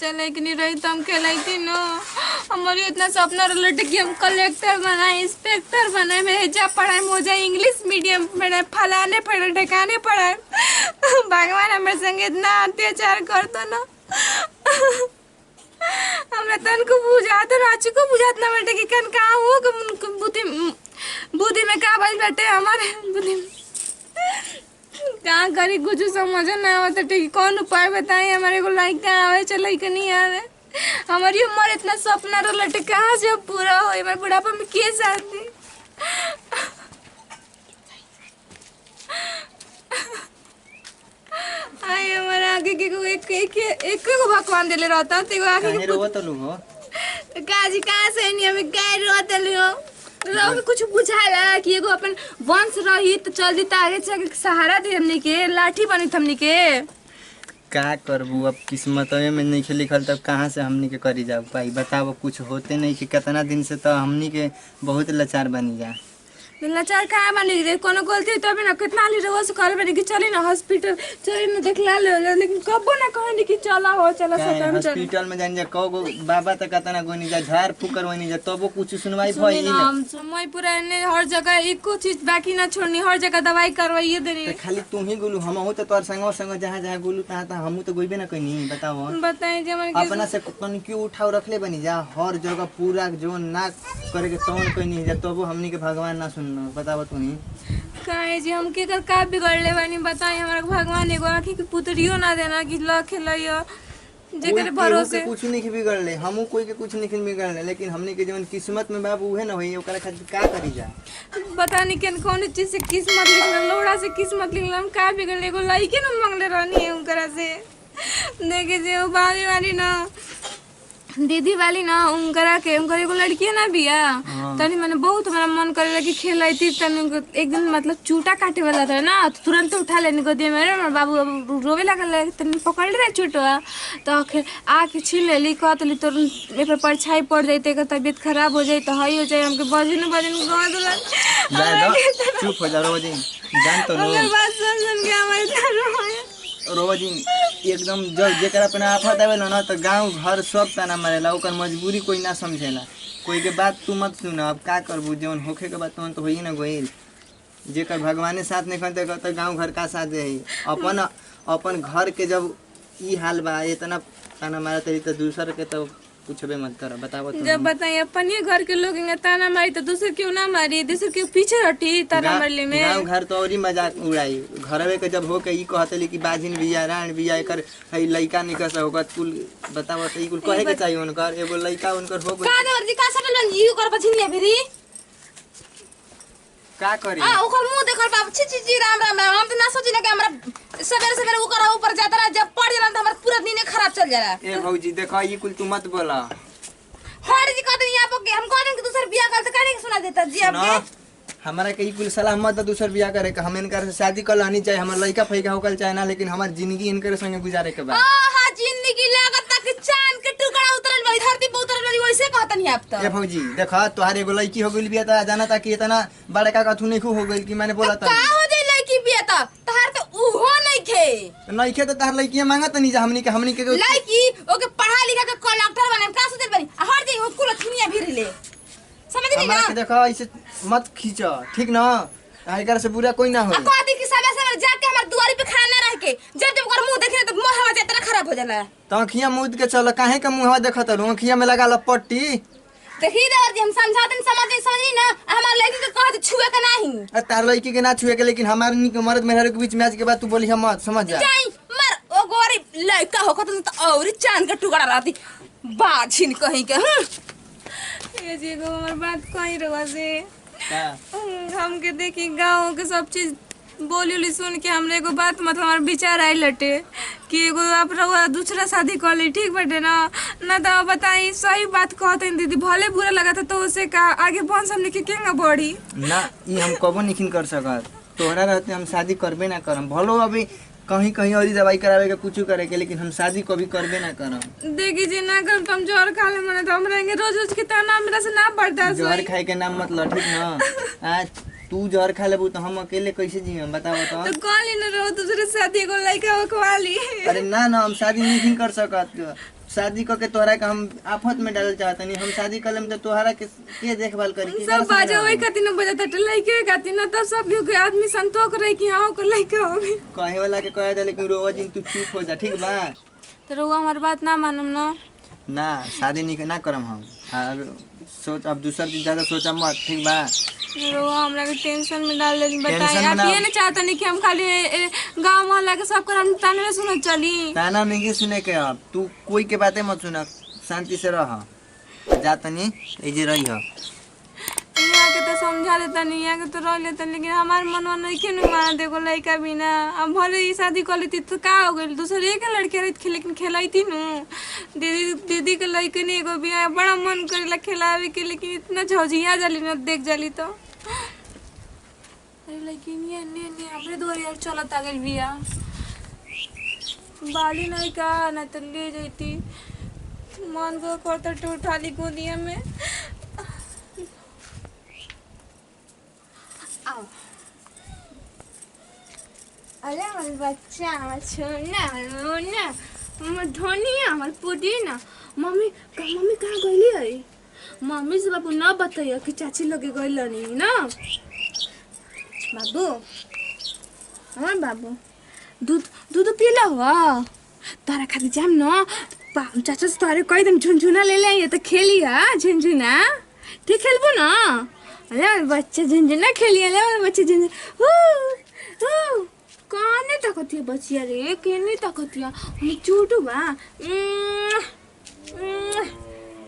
चले कि नहीं रही तो हम खेलती न। हमारी इतना सपना रहे कि हम कलेक्टर बनाए, इंस्पेक्टर बनाए, भेजा पढ़ाए, मोजा इंग्लिश मीडियम पढ़ाए, फलाने पढ़ाए, ठिकाने पढ़ाए। भगवान हमारे संग इतना अत्याचार करता न। हमरा तन को बुझाता राची को बुझात ना बेटे कि कन का हो बुद्धि बुद्धि में का बाइल बैठे हमारे बुद्धि में क्या करी कुछ समझ ना आवत ठीक कौन उपाय बताएं हमारे को लाइक का आवे चले कि नहीं आवे। हमारी उम्र इतना सपना रहलटे कहाँ से पूरा होई मैं बुढ़ापा में के शादी। आए हमारा आगे के को एक को भगवान देले रहता ते को आगे काहे रोवत लो हो काजी कहाँ से नहीं हमें गैर रोत लियो लोग कुछ बुझाला कि एगो अपन वंश रही तो चल दी आगे चल सहारा दे हमने के लाठी बनी हमने के का करबू। अब किस्मत में नहीं लिखल तब कहाँ से हमनी के करी जाओ भाई बताओ। कुछ होते नहीं कि कितना दिन से तो हमनी के बहुत लाचार बनी जा। लाचार कहाँ बनी रे कोनो गलती हुई तभी ना कितना ली रोज कर बनी कि चली ना हॉस्पिटल चली ना देखला ले लेकिन कबो ना कहनी कि चला हो चला सतम चल हॉस्पिटल में जान जा कगो बाबा तक कितना गोनी जा झाड़ फूकर वनी जा तबो कुछ सुनवाई भई ना। हम समय पूरा ने हर जगह एको चीज बाकी ना छोड़नी हर जगह दवाई करवाइए देनी। तो खाली तू ही गुलू हम हो तो तोर संग जहां जहां गुलू तहां हमहू तो गोइबे ना कइनी बताओ। बताएं जे हमर अपना से तन क्यों उठाव रखले बनी जा हर जगह पूरा जो ना करे के तौन कइनी जा तबो हमनी के भगवान ना सुनना बताओ तू ही काहे जी हम के कर का बिगड़ले बानी बताई हमरा भगवान एगो आंखी के पुतरियो ना देना कि लखलइयो जेकर भरोसे कुछ नहीं बिगड़ले हमहू कोई के कुछ नहीं बिगड़ले लेकिन हमनी के जीवन किस्मत में बाबू उहे ना होई ओकरा खातिर का करी जा। पता नहीं केन कौन चीज से किस्मत लिखल लोड़ा से किस्मत लिखल हम का बिगड़ले एगो लइके न मांगले रहनी है उनकरा से देखे जे ओ बावी वाली ना दीदी वाली ना उनकरा के उनकर एगो लड़की है ना बिया तनी मैंने बहुत हमारा मन करे कि खेलती तनी एक दिन मतलब चूटा काटे वाला था ना तो तुरंत उठा लेने को दिए मेरे बाबू रोवे लगल तनी पकड़ रहे चूटवा तो आके छीन लेली कहतली तो पर परछाई पड़ जाते तबीयत खराब हो जाए तो हई हो जाए हमके बजन गाँव दुल्हन चुप हो जा रोजी जान तो बात सुन के हमारे रोजी एकदम जब जेकरा अपना आफत आवेला ना तो गांव घर सब ताना मारेला ओकर मजबूरी कोई ना समझेला। कोई के बात तू मत सुन अब का करबू जौन होखे के बात तुम तो होई ना गइल जेकर भगवाने साथ नहीं करते तो गांव घर का साथ दे अपन अपन घर के जब ई हाल बा इतना ताना मारते तो दूसर के तो कुछ भी मत कर बताओ तुम। जब बताइए अपन ये घर के लोग ताना मारी तो दूसरे क्यों ना मारी दूसरे के पीछे हटी ताना मारले में गांव घर तो और ही मजाक उड़ाई घरवे के जब हो के ई कहतली कि बाजिन बिया राण बिया एकर हई लइका निकस होगा कुल बताओ तो ई कुल कहे के चाहिए उनकर एगो लइका उनकर हो का दे जी का सटल जी कर पछिनिया फिरी का करी ओकर मुंह देखल बाप छी राम राम राम हम तो ना सोची ना कि हमरा सवेरे सवेरे ओकर ऊपर जाता रहा जब पड़ जाला तो हमर पूरा दिन खराब चल जाला। ए भौजी देखो ई कुल तू मत बोला हर जी कहते यहां पे हम कहते कि दूसर बियाह कर तो काहे नहीं सुना देता जी आपके हमारा के ई कुल सलाह मत दूसर बियाह करे के हम इनकर से शादी कर लानी चाहिए हमर लइका फइका होकल चाहे ना लेकिन हमार जिंदगी इनकर संगे गुजारे के बा। हां जिंदगी लागत कि चांद के टुकड़ा उतरल बड़ी धरती पे उतरल बड़ी वैसे कहतनी आप तो। ए भौजी देखा तोहार एगो लड़की हो गइल बिया त जाना ता कि इतना बड़का कथु नहीं हो गइल कि मैंने बोला था का हो जाई लड़की बिया त तहार तो उहो नहीं खे नहीं खे तो तहार लड़की मांगत नहीं जा हमनी के लड़की ओके पढ़ा लिखा के कलेक्टर बने का सोचल बनी हर जी वो कुल थुनिया भिर ले समझ नहीं ना देखो ऐसे मत खींच ठीक ना एकर से बुरा कोई ना हो कहती कि सबे सबे जाके हमर दुआरी पे खाना रह के जब ओकर मुंह देखे तो मुंह हवा इतना खराब हो जाला तो अखियां मुद के चल काहे के मुंहवा देखत रहू अखियां में लगा ल पट्टी देखी देवर जी हम समझाते समझी ना हमार लड़की के कहत छुए के नहीं तार लड़की के ना छुए के लेकिन हमार मर्द मेहर के बीच मैच के बाद तू बोली हम मत समझ जा जाई मर ओ गोरी लड़का होखत तो और चांद के टुकड़ा रहती बाछिन कहीं के ये जी को हमर बात कहीं रवा से हम के देखी गांव के सब चीज बोली सुन के हमरे एगो बात मतलब हमार विचार आई लटे कि एगो आप रहुआ दूसरा शादी कर ली ठीक बटे ना ना तो बताई सही बात कहते दीदी भले बुरा लगा था तो उसे का आगे वंश हमने के केंगा बढ़ी ना ई हम कबो नहीं कर सकत तोहरा रहते हम शादी करबे ना करम भलो अभी कहीं कहीं और दवाई करावे के कुछ करे के लेकिन हम शादी कभी करबे ना करम। देखी जी ना कर तुम जोर खा ले मने तो हम रहेंगे रोज रोज के ताना मेरा से ना बर्दाश्त जोर खाए के नाम मत ल ठीक ना आज तू जोर खा लेबू तो हम अकेले कैसे जीएम बताओ तो कॉल न रहो दूसरे शादी को लइका वाली अरे ना ना हम शादी नहीं कर सकत शादी करके तोहरा के हम आफत में डालल चाहतनी। हम शादी कर लेम तो तोहरा के देखभाल करी के सब बाजे वही खातिर न बजाता त लइके खातिर न तब सब के आदमी संतोष रही कि हां को लइके होबे कहे वाला के कह दे, लेकिन रोवा दिन तू चुप हो जा, ठीक बा? तो रउआ हमार बात ना मानम न। ना शादी नहीं ना करम हम। सोच अब दूसरा चीज ज्यादा सोचा मत, ठीक बा? रउआ हमरा के टेंशन में डाल दे। बताई टेंशन में आप ना- ये न चाहता नहीं कि हम खाली गांव मोहल्ला के सब कर हम ताने सुन चली। ताना नहीं सुने के, अब तू कोई के बातें मत सुना, शांति से रह। जा तनी एजे रही हो। यहाँ के तो समझा देता नहीं, यहाँ के तो रह लेता, लेकिन हमार मनवा नहीं के नहीं माना। देखो लड़का भी ना, अब भले ही शादी कर लेती तो का हो गई, दूसरे के लड़के रही लेकिन खेलती नु। दीदी के लड़के नहीं एगो भी बड़ा मन करेला खिलावे के, लेकिन इतना झौझिया जाली न देख जाली तो। अरे लेकिन ये ने अपने दो यार चलत आ गई बिया बाली नहीं का ना तो ले जाती। मन को करता तो उठा ली गोदिया में। आओ अरे हमारे बच्चा हमारे छोना रोना हमारे धनिया हमारे पुदीना। मम्मी कहाँ गईली है? मम्मी से बाबू ना बताइए कि चाची लगे गई नहीं ना। बाबू हमारे बाबू दूध पीला हुआ तारा खाती जाम न चाचा से तारे कह दम झुनझुना ले ले ये तो खेली है झुनझुना ठीक खेलबो ना। अरे बच्चे झुनझुना खेलिए ले बच्चे झुनझुना काने तकतिया बचिया रे केने तकतिया हम चूटू बा।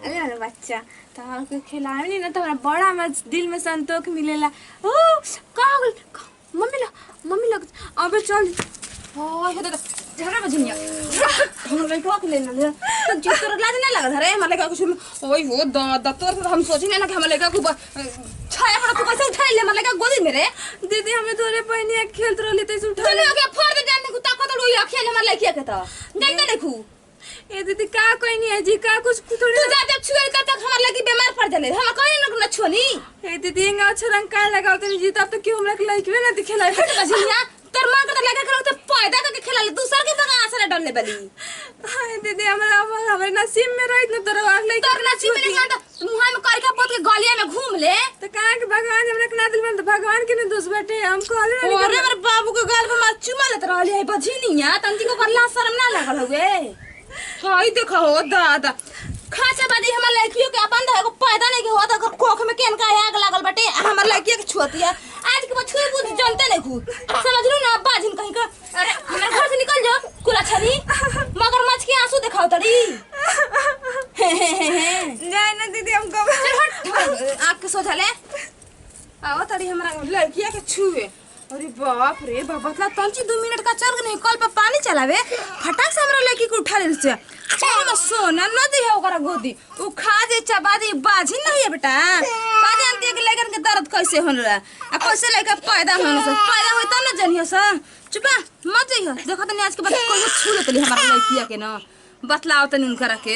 अरे अरे बच्चा तार के खिलावे नहीं ना तो बड़ा में दिल में संतोष मिलेला। ओ का मम्मी लग अबे चल हां हे दादा झगड़ा बजनिया हम लइका के लेना ले तो जितर लाज नहीं लगा धरे हमारे लइका कुछ ओए हो दादा तोर हम सोची ना कि हमारे लइका को छाया पड़ा तू कैसे उठा ले हमारे लइका गोदी में रे। दीदी हमें तोरे पहनिया खेलत रहली त उठा ले के फोड़ दे जाने को ताकत रोई खेल हमारे लइका के त नहीं ना देखू। ए दीदी का कोई नहीं है जी का कुछ थोड़ी जा जब छुए तक हमारे लइकी बीमार पड़ जाले हम कहीं ना छुनी। ए दीदी इंगा अच्छा रंग का लगाओ तनी जी तब तो क्यों हमरा के लइकी ना दिखेला बजिया तोर मां के लगा करो तो पैदा करके खिला ले दूसर के बगा आसरा डरने बली। हाय दीदी हमरा नसीब में रहित न तोर अगले तोर नसीब में नहीं तो मुंह में करके पोत के गलिया में घूम ले तो कहां के भगवान हमरा के ना दिल में तो भगवान के न दोष बैठे हम कहले ना। अरे हमर बाबू के गाल पे मार चुमा लेत रहली है बझिनिया तंती को करला शर्म ना लागल हुए। हाय देखो हो दादा खाचा बादी हमर लड़कियों के अपन एगो पैदा नहीं के होत अगर कोख में केन का आग लागल बाटे हमर लड़की के छुअतिया आज के छुए बुझ जलते नहीं खू समझ लू ना बाजिन कहीं का। अरे हमर घर से निकल जा कुला छरी मगरमच्छ के आंसू दिखाओ तड़ी जाए ना दीदी हमको आंख के सोझा ले आओ तड़ी हमरा लड़किया के छुए। अरे बाप रे बतला तंची 2 मिनट का चल नहीं कल पे पानी चलावे फटाक से हमरा लड़की को उठा ले से चाहे में सोना न दी है ओकरा गोदी उ खा जे चबादी बाजी नहीं है बेटा का जानती है कि लगन के दर्द कैसे होन रहा आ कैसे लड़का पैदा होन से पैदा होई तब न जनियो सा चुपा मत जइयो देखो तनी आज के बाद कोई छू लेतली हमारा लड़किया के न बतलाओ तनी उनकरा के।